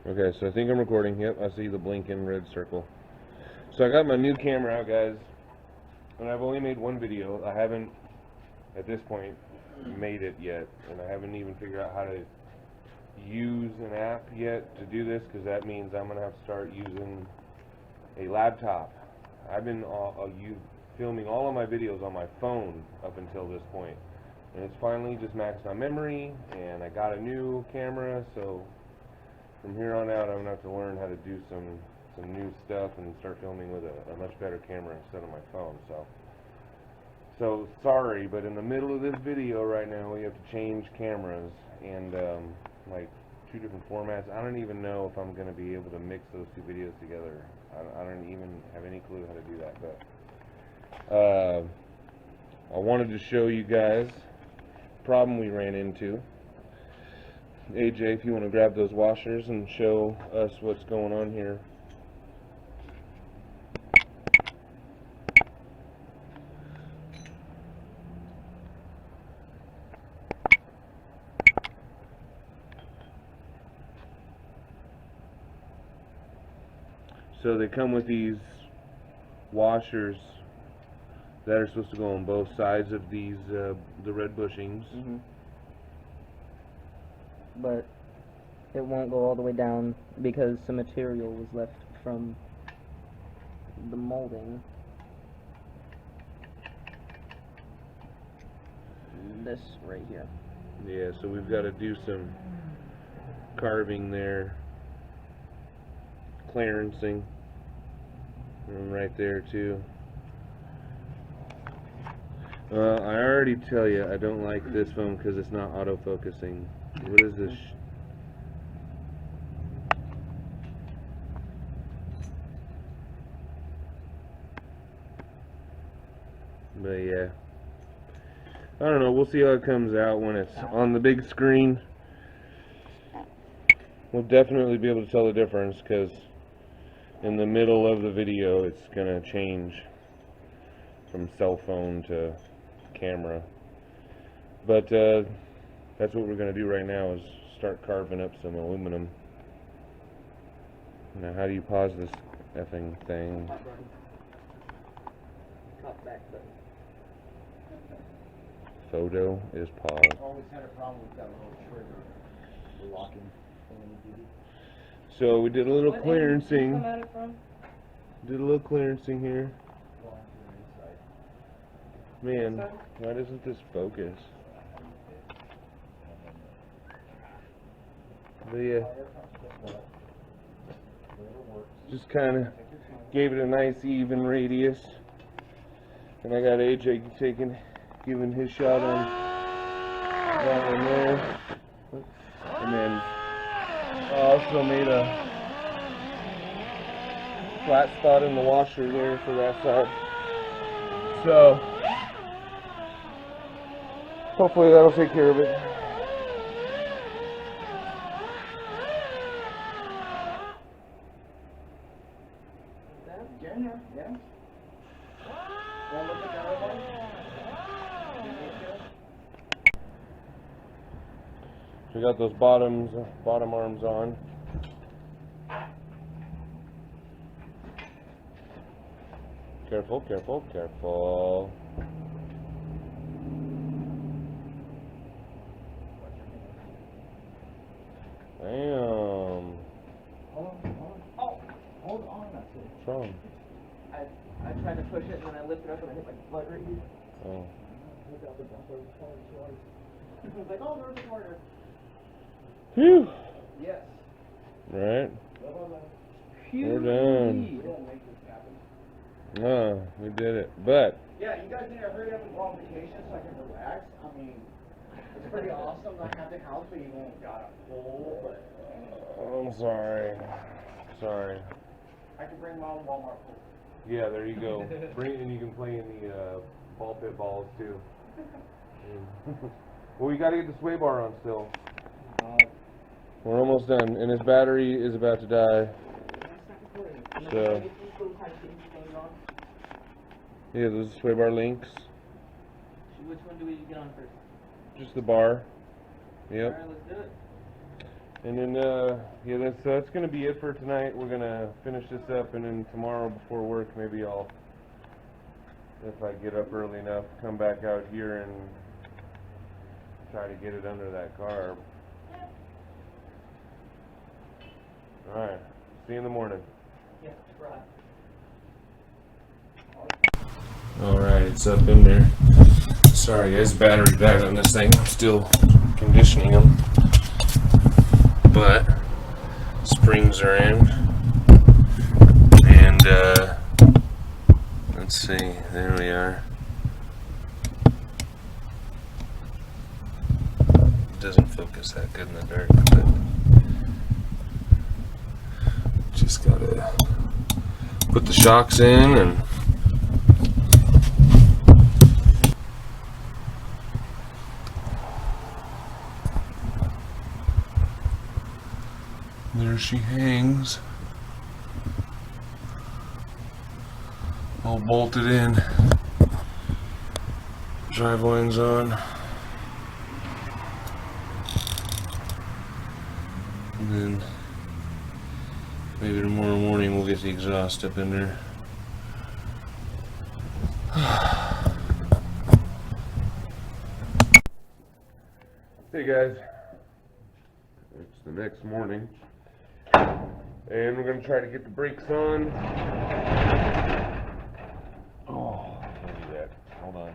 Okay, so I think I'm recording. Yep, I see the blinking red circle. So I got my new camera out, guys, and I've only made one video. I haven't, at this point, made it yet, and I haven't even figured out how to use an app yet to do this, because that means I'm going to have to start using a laptop. I've been filming all of my videos on my phone up until this point, and it's finally just maxed my memory, and I got a new camera, so from here on out, I'm going to have to learn how to do some new stuff and start filming with a much better camera instead of my phone. So sorry, but in the middle of this video right now, we have to change cameras and like 2 different formats. I don't even know if I'm going to be able to mix those 2 videos together. I don't even have any clue how to do that. But I wanted to show you guys the problem we ran into. AJ, if you want to grab those washers and show us what's going on here. So they come with these washers that are supposed to go on both sides of these the red bushings. But it won't go all the way down because some material was left from the molding. This right here. Yeah, so we've got to do some carving there, clearancing, and right there too. I already tell you I don't like this phone because it's not autofocusing. What is this? But yeah, I don't know. We'll see how it comes out when it's on the big screen. We'll definitely be able to tell the difference, because in the middle of the video it's gonna change from cell phone to camera. But that's what we're gonna do right now, is start carving up some aluminum. Now, how do you pause this effing thing? Top back button. Photo is paused. Always had a problem with that little trigger, the locking thing. So we did a little What angle did you clearancing. come at it from? Did a little clearancing here. Man, why doesn't this focus? But yeah, just kind of gave it a nice even radius. And I got AJ giving his shot on that one there. And then I also made a flat spot in the washer there for that side. So hopefully that'll take care of it. Yeah. Wanna look at the other one? We got those bottom arms on. Careful, careful, careful. Damn. Hold on, that's it. What's wrong? I tried to push it and then I lifted up and I hit my butt right here. Oh. Look out the bumper, it's falling twice. I was like, oh, there's a corner. Phew. Yes. Right. Phew. We're done. We don't make this happen. No, we did it. But Yeah, you guys need to hurry up and go on vacation so I can relax. I mean, it's pretty awesome not have the house, but you won't got a pool, but I'm sorry. Sorry. I can bring my own Walmart pool. Yeah, there you go. Bring it, and you can play in the ball pit balls too. Well, we got to get the sway bar on still. We're almost done, and his battery is about to die. So yeah, those sway bar links. Which one do we get on first? Just the bar. Yep. Alright, let's do it. And then, yeah, that's gonna be it for tonight. We're gonna finish this up, and then tomorrow before work, maybe I'll, if I get up early enough, come back out here and try to get it under that carb. Alright, see you in the morning. Yeah, try. Alright, it's up in there. Sorry guys, battery died on this thing. I'm still conditioning them. But springs are in. And let's see, there we are. It doesn't focus that good in the dark, but just gotta put the shocks in and there she hangs, all bolted in, drive lines on, and then maybe tomorrow morning we'll get the exhaust up in there. Hey guys, it's the next morning. And we're going to try to get the brakes on. Oh, can't do that. Hold on.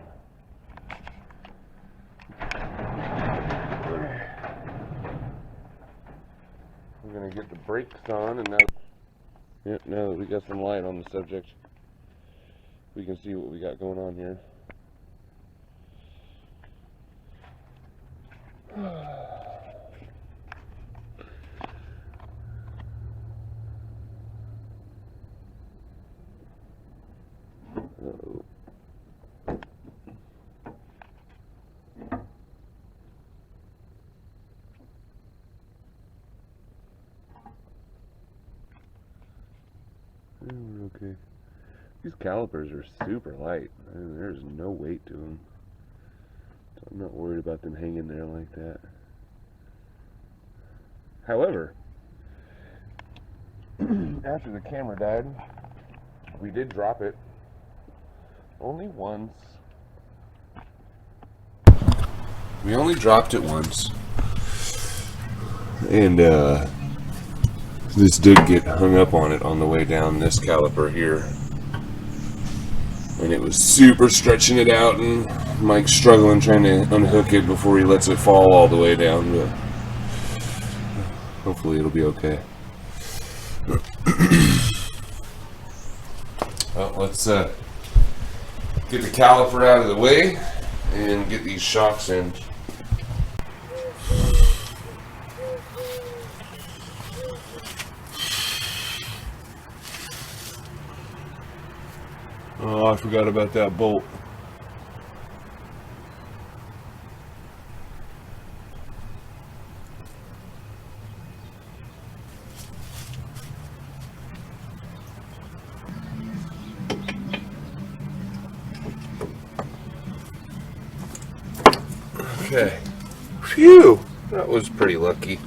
Okay. We're going to get the brakes on, and now that we got some light on the subject, we can see what we got going on here. Uh-oh. Yeah, we're okay. These calipers are super light. I mean, there's no weight to them. So I'm not worried about them hanging there like that. However, after the camera died, we did drop it only once. We only dropped it once. And this did get hung up on it on the way down, this caliper here. And it was super stretching it out, and Mike's struggling trying to unhook it before he lets it fall all the way down, but hopefully it'll be okay. Well, let's get the caliper out of the way and get these shocks in. Oh, I forgot about that bolt. Okay. Phew! That was pretty lucky.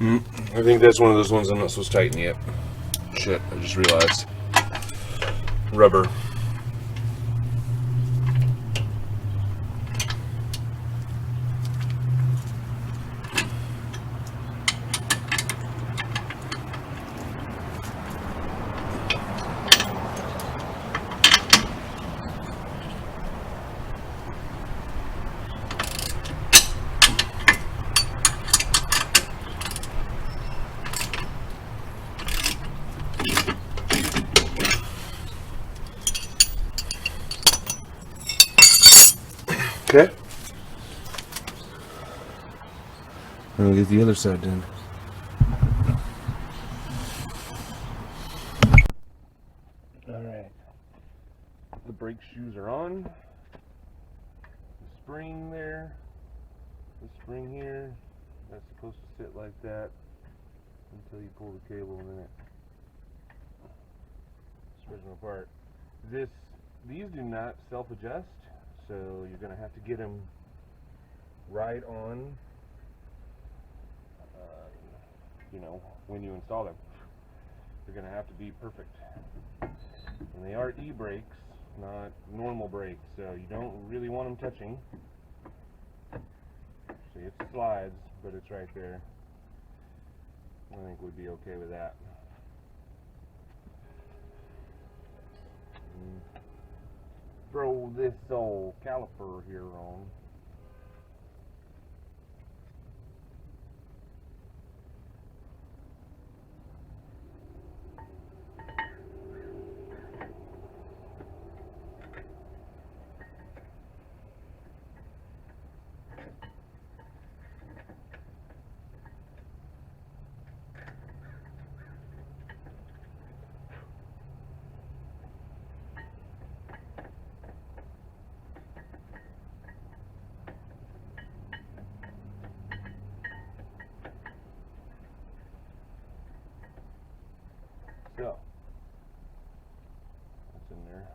I think that's one of those ones I'm not supposed to tighten yet. Shit, I just realized. Rubber. Okay. We'll get the other side done. Alright. The brake shoes are on. The spring there. The spring here. That's supposed to sit like that until you pull the cable in it. This original part. These do not self-adjust, so you're going to have to get them right on, you know, when you install them. They're going to have to be perfect. And they are e-brakes, not normal brakes, so you don't really want them touching. See, it slides, but it's right there. I think we'd be okay with that. Throw this old caliper here on. So, that's in there.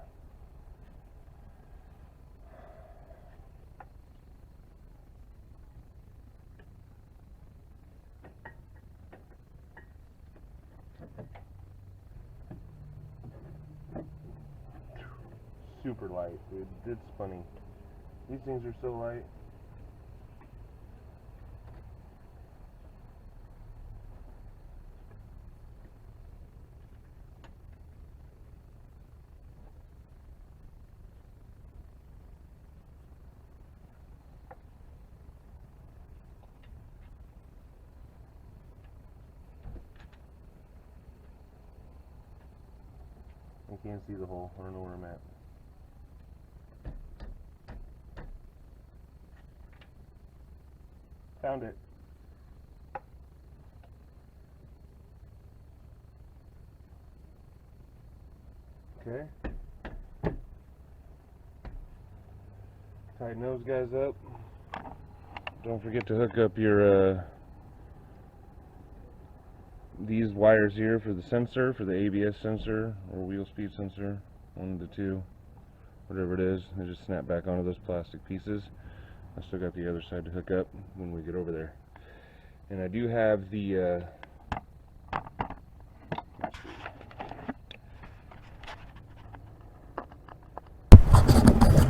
Super light, dude. It's funny. These things are so light. I can't see the hole. I don't know where I'm at. Found it. Okay. Tighten those guys up. Don't forget to hook up your these wires here for the sensor, for the ABS sensor or wheel speed sensor, one of the two, whatever it is. They just snap back onto those plastic pieces. I still got the other side to hook up when we get over there. And I do have the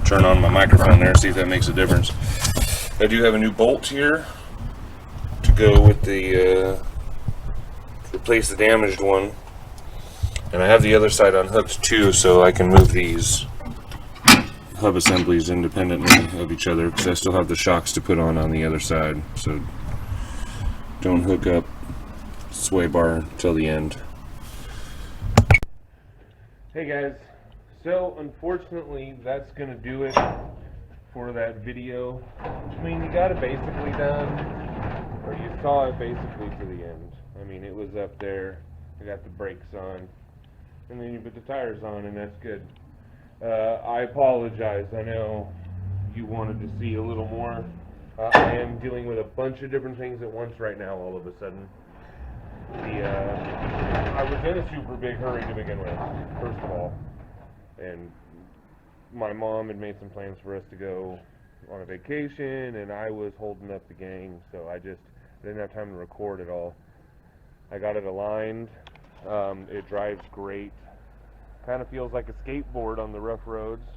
turn on my microphone there, see if that makes a difference. I do have a new bolt here to go with the replace the damaged one, and I have the other side unhooked too, so I can move these hub assemblies independently of each other, because I still have the shocks to put on the other side. So don't hook up sway bar till the end. Hey guys, so unfortunately that's gonna do it for that video. I mean, you got it basically done, or you saw it basically to the end. I mean, it was up there. I got the brakes on, and then you put the tires on, and that's good. I apologize. I know you wanted to see a little more. I am dealing with a bunch of different things at once right now, all of a sudden. I was in a super big hurry to begin with, first of all. And my mom had made some plans for us to go on a vacation, and I was holding up the gang, so I didn't have time to record it all. I got it aligned. It drives great. Kind of feels like a skateboard on the rough roads.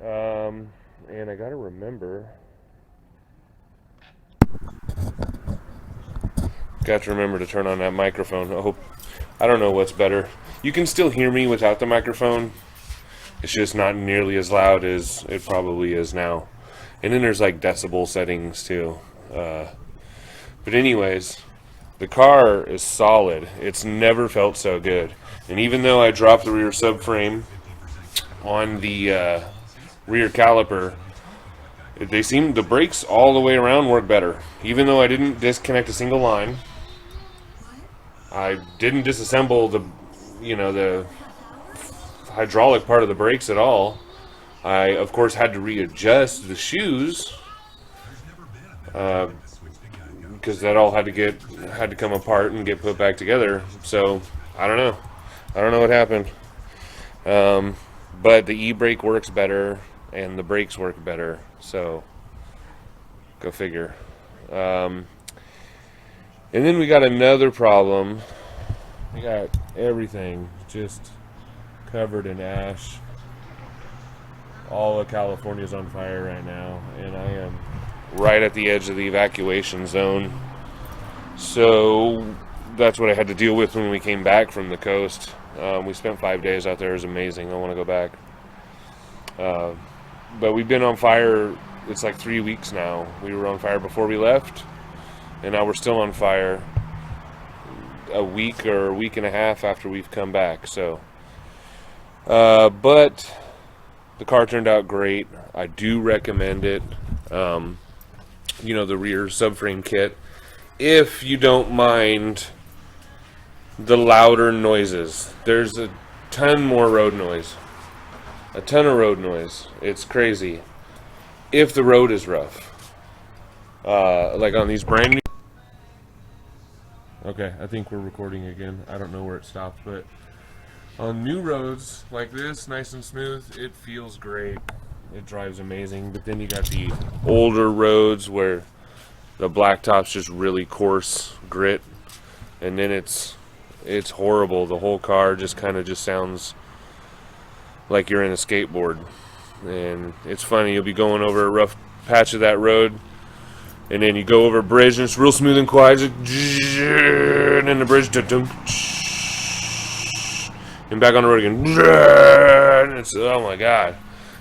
And I gotta remember. Got to remember to turn on that microphone. I don't know what's better. You can still hear me without the microphone. It's just not nearly as loud as it probably is now. And then there's like decibel settings too. But anyways, the car is solid. It's never felt so good. And even though I dropped the rear subframe on the rear caliper, the brakes all the way around work better. Even though I didn't disconnect a single line, I didn't disassemble the hydraulic part of the brakes at all. I of course had to readjust the shoes because that all had to come apart and get put back together. So I don't know what happened. But the e-brake works better and the brakes work better. So go figure. And then we got another problem. We got everything just covered in ash. All of California's on fire right now, and I am right at the edge of the evacuation zone. So that's what I had to deal with when we came back from the coast. We spent 5 days out there. It was amazing. I want to go back. But we've been on fire. It's like 3 weeks now. We were on fire before we left, and now we're still on fire a week or a week and a half after we've come back. So, but the car turned out great. I do recommend it. The rear subframe kit, if you don't mind the louder noises. There's a ton more road noise. A ton of road noise. It's crazy. If the road is rough. Like on these brand new... Okay, I think we're recording again. I don't know where it stopped, but on new roads like this, nice and smooth, it feels great. It drives amazing. But then you got the older roads where the blacktop's just really coarse grit, and then it's horrible. The whole car just kind of sounds like you're in a skateboard. And it's funny, you'll be going over a rough patch of that road, and then you go over a bridge and it's real smooth and quiet, and then the bridge, and back on the road again, and it's, oh my god,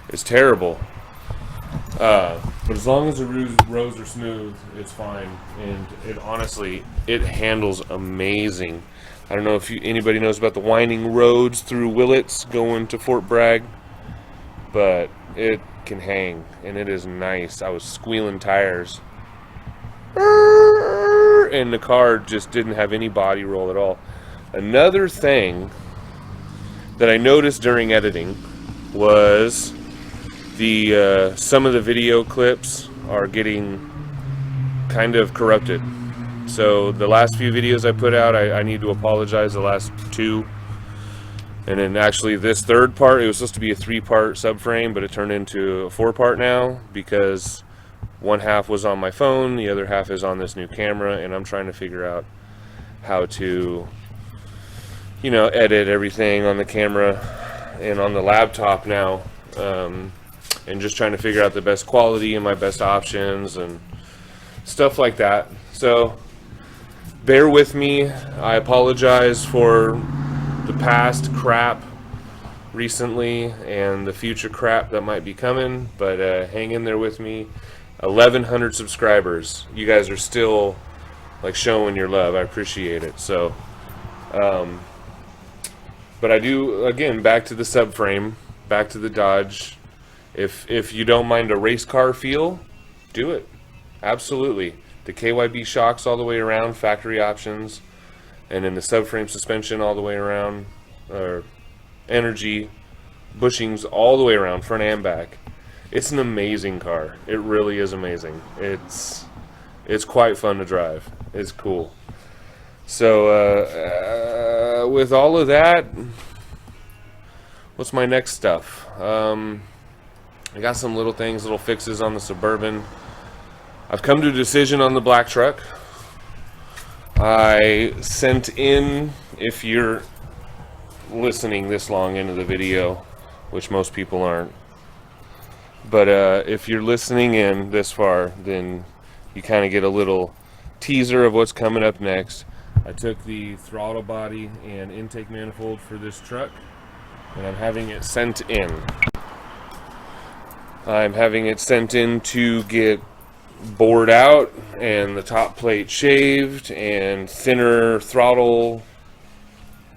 it's terrible. But as long as the roads are smooth, it's fine. And it honestly, it handles amazing. I don't know if anybody knows about the winding roads through Willits going to Fort Bragg, but it can hang, and it is nice. I was squealing tires, and the car just didn't have any body roll at all. Another thing that I noticed during editing was some of the video clips are getting kind of corrupted. So the last few videos I put out, I need to apologize. The last two. And then actually this third part, it was supposed to be a 3-part subframe, but it turned into a 4-part now because one half was on my phone, the other half is on this new camera, and I'm trying to figure out how to, edit everything on the camera and on the laptop now, and just trying to figure out the best quality and my best options and stuff like that. So bear with me. I apologize for the past crap recently and the future crap that might be coming, but hang in there with me. 1,100 subscribers. You guys are still like showing your love. I appreciate it. So but I do, again, back to the subframe, back to the Dodge. If you don't mind a race car feel, do it. Absolutely. The KYB shocks all the way around, factory options, and then the subframe suspension all the way around, or energy bushings all the way around, front and back. It's an amazing car. It really is amazing. It's quite fun to drive. It's cool. So with all of that, what's my next stuff? I got some little things, little fixes on the Suburban. I've come to a decision on the black truck. I sent in, if you're listening this long into the video, which most people aren't, but if you're listening in this far, then you kind of get a little teaser of what's coming up next. I took the throttle body and intake manifold for this truck, and I'm having it sent in. I'm having it sent in to get bored out and the top plate shaved and thinner throttle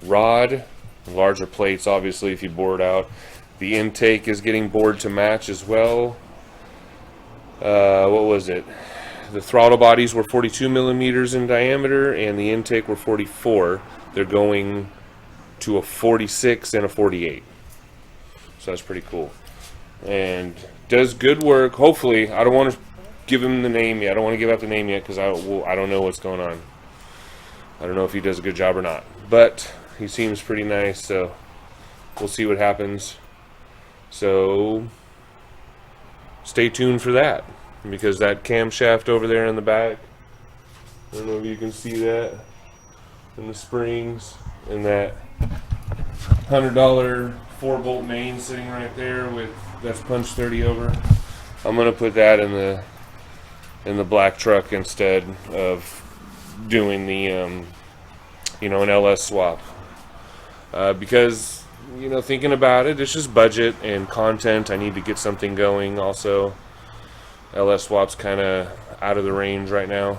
rod, larger plates obviously if you bore it out. The intake is getting bored to match as well. What was it? The throttle bodies were 42 millimeters in diameter and the intake were 44. They're going to a 46 and a 48. So that's pretty cool. And does good work. Hopefully, I don't want to give him the name yet. I don't want to give out the name yet because I don't know what's going on. I don't know if he does a good job or not. But he seems pretty nice, so we'll see what happens. So stay tuned for that, because that camshaft over there in the back, I don't know if you can see that, and the springs, and that $100 4-bolt main sitting right there with that's punch 30 over. I'm gonna put that in the black truck instead of doing the an LS swap, because thinking about it, it's just budget and content. I need to get something going. Also, LS swap's kind of out of the range right now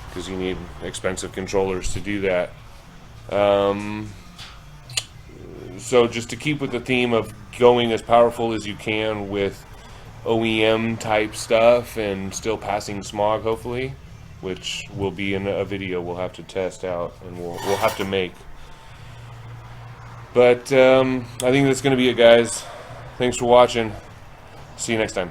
because you need expensive controllers to do that. So just to keep with the theme of going as powerful as you can with OEM type stuff and still passing smog, hopefully, which will be in a video we'll have to test out and we'll have to make. But I think that's going to be it, guys. Thanks for watching. See you next time.